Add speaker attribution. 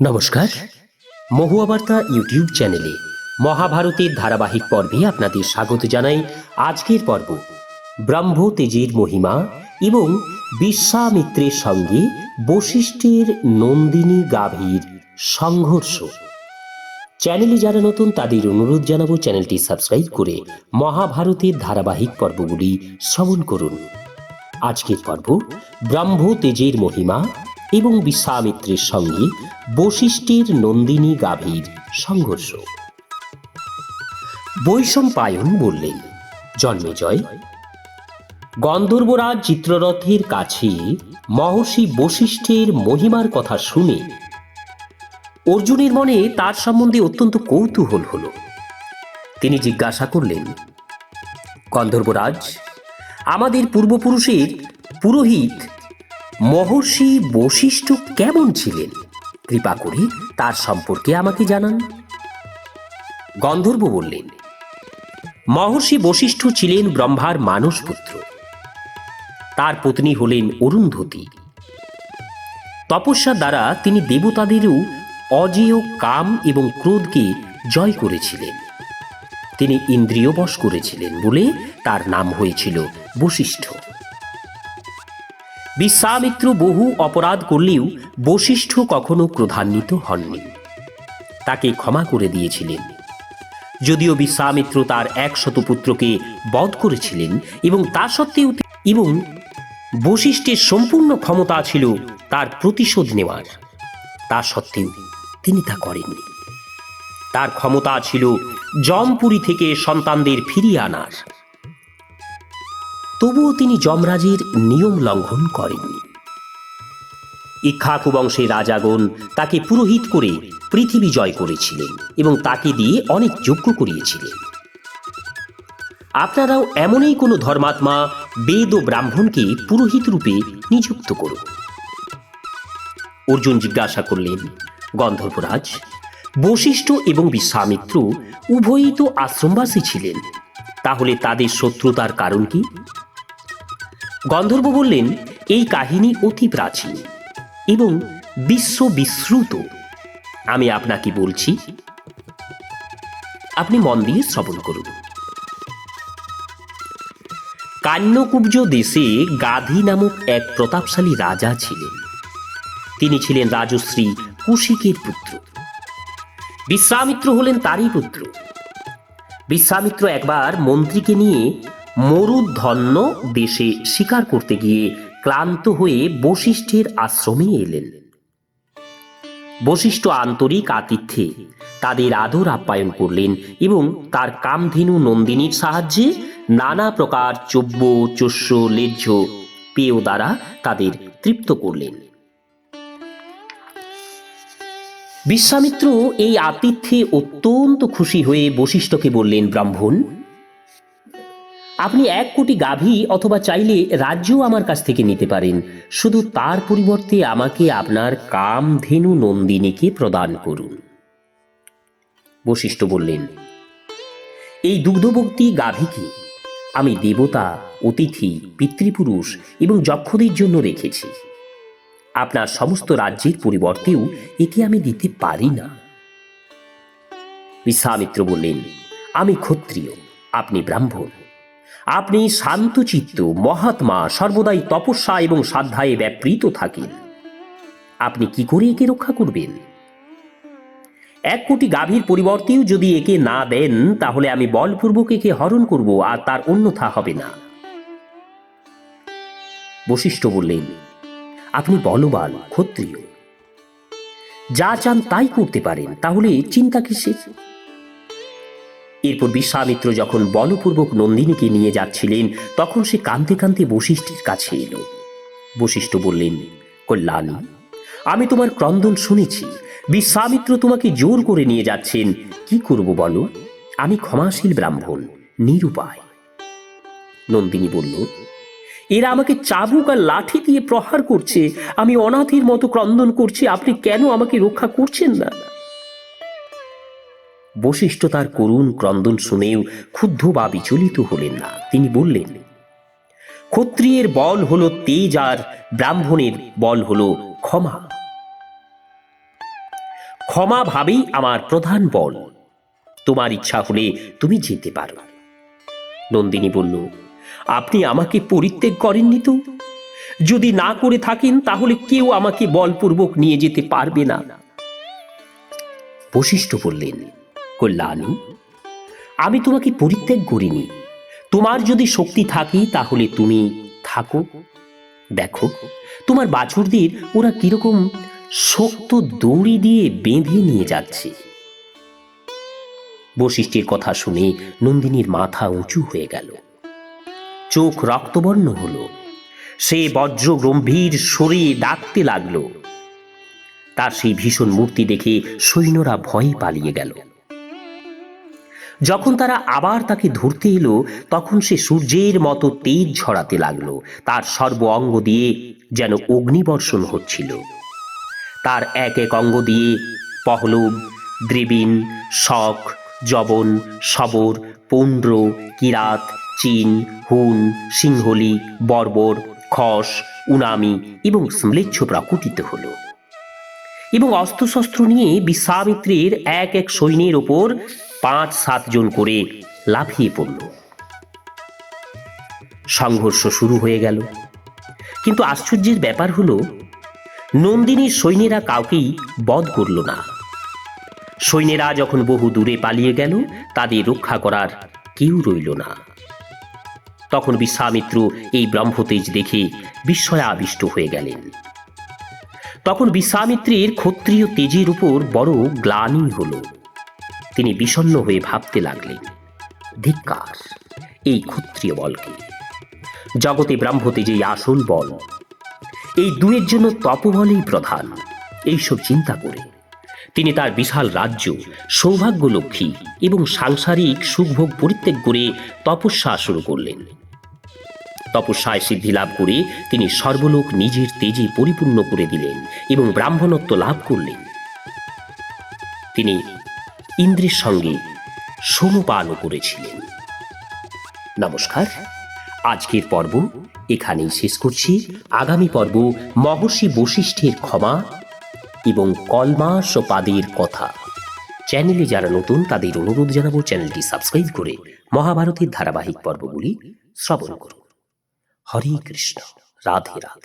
Speaker 1: নমস্কার, মহুয়া বার্তা ইউটিউব চ্যানেলে মহাভারতের ধারাবাহিক পর্বে আপনাদের স্বাগত জানাই। আজকের পর্ব ব্রহ্ম তেজের মহিমা এবং বিশ্বামিত্রের সঙ্গে বশিষ্ঠের নন্দিনী গাভীর সংঘর্ষ। চ্যানেলে যারা নতুন তাদের অনুরোধ জানাবো চ্যানেলটি সাবস্ক্রাইব করে মহাভারতের ধারাবাহিক পর্বগুলি শ্রবণ করুন। আজকের পর্ব ব্রহ্ম তেজের মহিমা এবং বিশ্বামিত্রের সঙ্গে বশিষ্ঠের নন্দিনী গাভীর সংঘর্ষ। বৈশম্পায়ন বললেন, জন্মেজয়, গন্ধর্বরাজ চিত্ররথের কাছে মহর্ষি বশিষ্ঠের মহিমার কথা শুনে অর্জুনের মনে তার সম্বন্ধে অত্যন্ত কৌতূহল হল। তিনি জিজ্ঞাসা করলেন, গন্ধর্বরাজ, আমাদের পূর্বপুরুষের পুরোহিত মহর্ষি বশিষ্ঠ কেমন ছিলেন? কৃপা করে তার সম্পর্কে আমাকে জানান। গন্ধর্ব বললেন, মহর্ষি বশিষ্ঠ ছিলেন ব্রহ্মার মানসপুত্র। তার পত্নী হলেন অরুন্ধতী। তপস্যার দ্বারা তিনি দেবতাদেরও অজেয় কাম এবং ক্রোধকে জয় করেছিলেন। তিনি ইন্দ্রিয় বশ করেছিলেন বলে তার নাম হয়েছিল বশিষ্ঠ। বিশ্বামিত্র বহু অপরাধ করলেও বশিষ্ঠ কখনো ক্রোধান্বিত হননি, তাকে ক্ষমা করে দিয়েছিলেন। যদিও বিশ্বামিত্র তার 100 পুত্রকে বধ করেছিলেন এবং তা সত্ত্বেও এবং বশিষ্ঠের সম্পূর্ণ ক্ষমতা ছিল তার প্রতিশোধ নেওয়ার, তা সত্ত্বেও তিনি তা করেননি। তার ক্ষমতা ছিল যমপুরী থেকে সন্তানদের ফিরিয়ে আনার, তবুও তিনি যমরাজের নিয়ম লঙ্ঘন করেননি। ইক্ষ্বাকু বংশের রাজাগণ তাকে পুরোহিত করে পৃথিবী জয় করেছিলেন এবং তাকে দিয়ে অনেক যজ্ঞ করিয়েছিলেন। আপনারাও এমনই কোনো ধর্মাত্মা বেদ ও ব্রাহ্মণকে পুরোহিত রূপে নিযুক্ত করুন। অর্জুন জিজ্ঞাসা করলেন, গন্ধর্বরাজ, বশিষ্ঠ এবং বিশ্বামিত্র উভয়ই তো আশ্রমবাসী ছিলেন, তাহলে তাদের শত্রুতার কারণ কি? গন্ধর্ব বললেন, এই কাহিনী অতি প্রাচীন এবং বিশ্ববিশ্রুত। আমি আপনাকে বলছি, আপনি মন দিয়ে শ্রবণ করুন। কান্যকুব্জ দেশে গাধী নামক এক প্রতাপশালী রাজা ছিলেন। তিনি ছিলেন রাজশ্রী কুশিকের পুত্র। বিশ্বামিত্র হলেন তারই পুত্র। বিশ্বামিত্র একবার মন্ত্রীকে নিয়ে মরুধন্য দেশে শিকার করতে গিয়ে ক্লান্ত হয়ে বশিষ্ঠের আশ্রমে এলেন। বশিষ্ঠ আন্তরিক আতিথ্যে তাদের আদর আপ্যায়ন করলেন এবং তার কামধেনু নন্দিনীর সাহায্যে নানা প্রকার চব্য চস্য লেহ্য পেয় দ্বারা তাদের তৃপ্ত করলেন। বিশ্বামিত্র এই আতিথ্যে অত্যন্ত খুশি হয়ে বশিষ্ঠকে বললেন, ব্রাহ্মণ, আপনি 1 কোটি গাভী অথবা চাইলে রাজ্যও আমার কাছ থেকে নিতে পারেন, শুধু তার পরিবর্তে আমাকে আপনার কামধেনু নন্দিনীকে প্রদান করুন। বশিষ্ঠ বললেন, এই দুগ্ধভক্তি গাভীকে আমি দেবতা, অতিথি, পিতৃপুরুষ এবং যক্ষদের জন্য রেখেছি। আপনার সমস্ত রাজ্যের পরিবর্তেও একে আমি দিতে পারি না। বিশ্বামিত্র বললেন, আমি ক্ষত্রিয়, আপনি ব্রাহ্মণ। আপনি শান্তচিত্ত মহাত্মা, সর্বদাই তপস্যা এবং সাধ্যায়ে ব্যাপৃত থাকেন। আপনি কি করে একে রক্ষা করবেন? 1 কোটি গাভীর পরিবর্তেও যদি একে না দেন, তাহলে আমি বলপূর্বক একে হরণ করব, আর তার অন্যথা হবে না। বশিষ্ঠ বললেন, আপনি বলবান, ক্ষত্রিয়, যা চান তাই করতে পারেন, তাহলে চিন্তা কিসের? এরপর বিশ্বামিত্র যখন বলপূর্বক নন্দিনীকে নিয়ে যাচ্ছিলেন, তখন সে কাঁদতে কাঁদতে বশিষ্ঠের কাছে এলো। বশিষ্ঠ বললেন, কল্যাণী, আমি তোমার ক্রন্দন শুনেছি। বিশ্বামিত্র তোমাকে জোর করে নিয়ে যাচ্ছেন, কি করব বলো? আমি ক্ষমাশীল ব্রাহ্মণ, নিরুপায়। নন্দিনী বলল, এরা আমাকে চাবুক আর লাঠি দিয়ে প্রহার করছে, আমি অনাথের মতো ক্রন্দন করছি, আপনি কেন আমাকে রক্ষা করছেন না? বশিষ্ঠ তার করুণ ক্রন্দন শুনেও ক্ষুব্ধ বা বিচলিত হলেন না। তিনি বললেন, ক্ষত্রিয়ের বল হলো তেজ আর ব্রাহ্মণের বল হলো ক্ষমা। ক্ষমা ভাবেই আমার প্রধান বল। তোমার ইচ্ছা হলে তুমি যেতে পারো। নন্দিনী বলল, আপনি আমাকে পরিত্যাগ করেননি তো? যদি না করে থাকেন তাহলে কেউ আমাকে বলপূর্বক নিয়ে যেতে পারবে না। বশিষ্ঠ বললেন, কল্যাণী, আমি তোমাকে পরিত্যাগ করিনি। তোমার যদি শক্তি থাকে তাহলে তুমি থাকো। দেখো তোমার বাছুরদের ওরা কিরকম শক্ত দড়ি দিয়ে বেঁধে নিয়ে যাচ্ছে। বশিষ্ঠের কথা শুনে নন্দিনীর মাথা উঁচু হয়ে গেল, চোখ রক্তবর্ণ হল। সে বজ্র গম্ভীর স্বরে ডাকতে লাগলো। তার সেই ভীষণ মূর্তি দেখে সৈন্যরা ভয়ে পালিয়ে গেল। যখন তারা আবার তাকে ধরতে এলো তখন সে সূর্যের মতো তেজ ঝরাতে লাগলো। তার সর্ব অঙ্গ দিয়ে যেন অগ্নিবর্ষণ হচ্ছিল। তার এক এক অঙ্গ দিয়ে পহলব, দ্রিবিন, শক, জবন, শবর, পৌণ্ড্র, কিরাত, চীন, হুন, সিংহলি, বর্বর, খস, উনামি এবং স্ম্লেচ্ছ প্রকটিত হল। এবং অস্ত্রশস্ত্র নিয়ে বিশ্বামিত্রের এক এক সৈন্যের ওপর ৫-৭ জন করে লাফিয়ে পড়ল। সংঘর্ষ শুরু হয়ে গেল। কিন্তু আশ্চর্যের ব্যাপার হলো, নন্দিনীর সৈন্যেরা কাউকেই বধ করল না। সৈন্যেরা যখন বহু দূরে পালিয়ে গেল তাদের রক্ষা করার কেউ রইল না। তখন বিশ্বামিত্র এই ব্রহ্মতেজ দেখে বিস্ময়ে আবিষ্ট হয়ে গেলেন। তখন বিশ্বামিত্রের ক্ষত্রিয় তেজের উপর বড় গ্লানি হল। তিনি বিষণ্ণ হয়ে ভাবতে লাগলেন, ধিক্কার এই ক্ষত্রিয় বলকে। জগতে ব্রহ্মতেজেই আসল বল। এই দুয়ের জন্য তপবলই প্রধান। এইসব চিন্তা করে তিনি তার বিশাল রাজ্য, সৌভাগ্যলক্ষ্মী এবং সাংসারিক সুখভোগ পরিত্যাগ করে তপস্যা শুরু করলেন। তপস্যায় সিদ্ধি লাভ করে তিনি সর্বলোক নিজের তেজে পরিপূর্ণ করে দিলেন এবং ব্রাহ্মণত্ব লাভ করলেন। তিনি ইন্দ্রের সঙ্গে সমপানও করেছিলেন। নমস্কার, আজকের পর্ব এখানেই শেষ করছি। আগামী পর্ব মহর্ষি বশিষ্ঠের ক্ষমা এবং কলমাস ও পাদের কথা। চ্যানেলে যারা নতুন তাদের অনুরোধ জানাবো চ্যানেলটি সাবস্ক্রাইব করে মহাভারতের ধারাবাহিক পর্বগুলি শ্রবণ করুন। হরে কৃষ্ণ, রাধে রাধে।